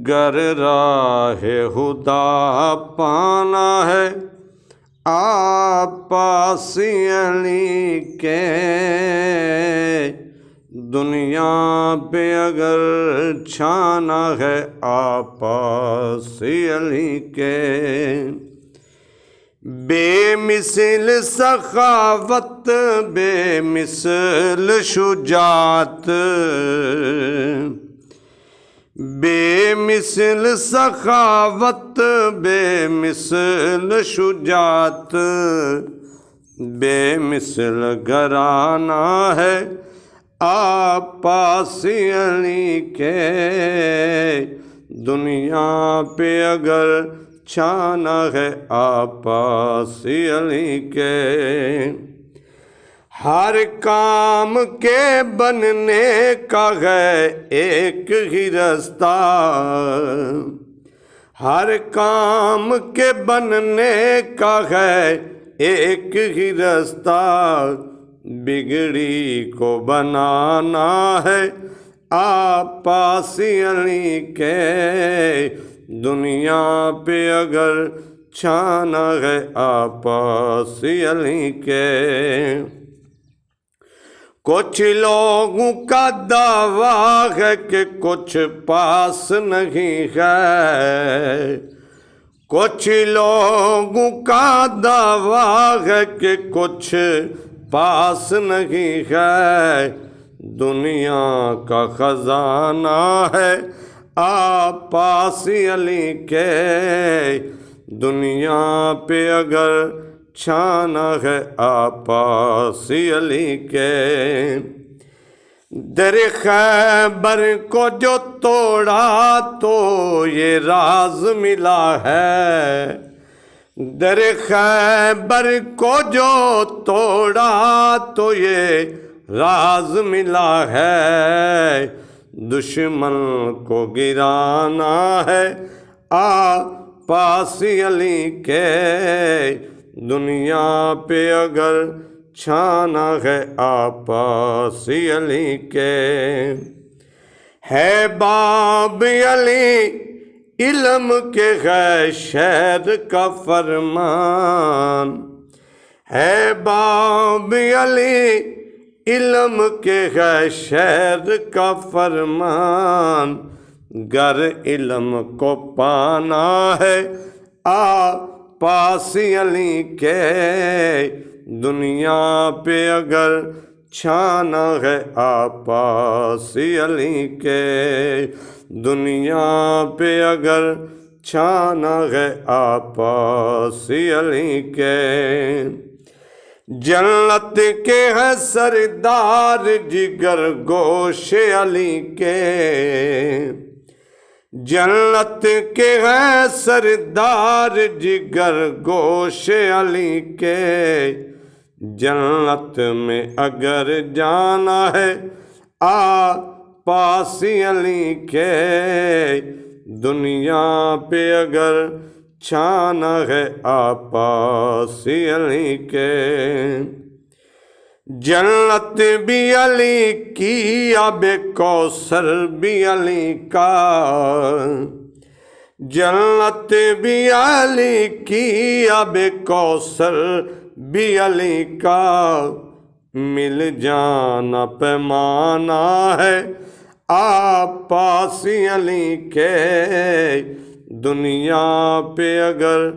گر راہ خدا پانا ہے عباس علی کے، دنیا پہ اگر چھانا ہے عباس علی کے، بے مثل سخاوت بے مثل شجاعت، بے مثل سخاوت بے مثل شجاعت، بے مثل گھرانہ ہے عباس علی کے، دنیا پہ اگر چھانا ہے عباس علی کے، ہر کام کے بننے کا ہے ایک ہی رستہ، ہر کام کے بننے کا ہے ایک ہی رستہ، بگڑی کو بنانا ہے عباس علی کے، دنیا پہ اگر چھانا ہے عباس علی کے۔ کچھ لوگوں کا دعویٰ ہے کہ کچھ پاس نہیں ہے، کچھ لوگوں کا دعویٰ ہے کہ کچھ پاس نہیں ہے، دنیا کا خزانہ ہے عباس علی کے، دنیا پہ اگر چھانا ہے عباس علی کے، در خیبر کو جو توڑا تو یہ راز ملا ہے، در خیبر کو جو توڑا تو یہ راز ملا ہے، دشمن کو گرانا ہے عباس علی کے، دنیا پہ اگر چھانا ہے عباس علی کے، ہے باب علی علم کے ہے شہر کا فرمان، ہے باب علی علم کے ہے شہر کا فرمان، گر علم کو پانا ہے عباس علی کے، دنیا پہ اگر چھانا ہے عباس علی کے، دنیا پہ اگر چھانا ہے عباس علی کے، جنت کے ہے سردار جگر گوش علی کے، جنت کے ہے سردار جگر گوش علی کے، جنت میں اگر جانا ہے عباس علی کے، دنیا پہ اگر چھانا ہے عباس علی کے، جنت بھی علی کی آب کوثر بھی علی کا، جنت بھی علی کی آب کوثر بھی علی کا، مل جانا پیمانہ ہے عباس علی کے، دنیا پہ اگر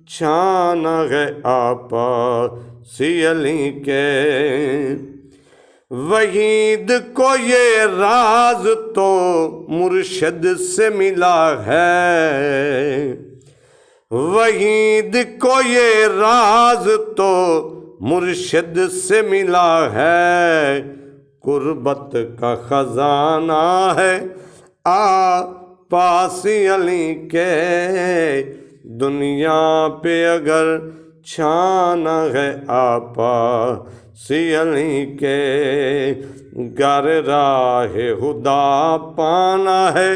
چھانا ہے عباس علی کے، وحید کو یہ راز تو مرشد سے ملا ہے، وحید کو یہ راز تو مرشد سے ملا ہے، قربت کا خزانہ ہے عباس علی کے، دنیا پہ اگر چھانا ہے عباس علی کے، گر راہ خدا پانا ہے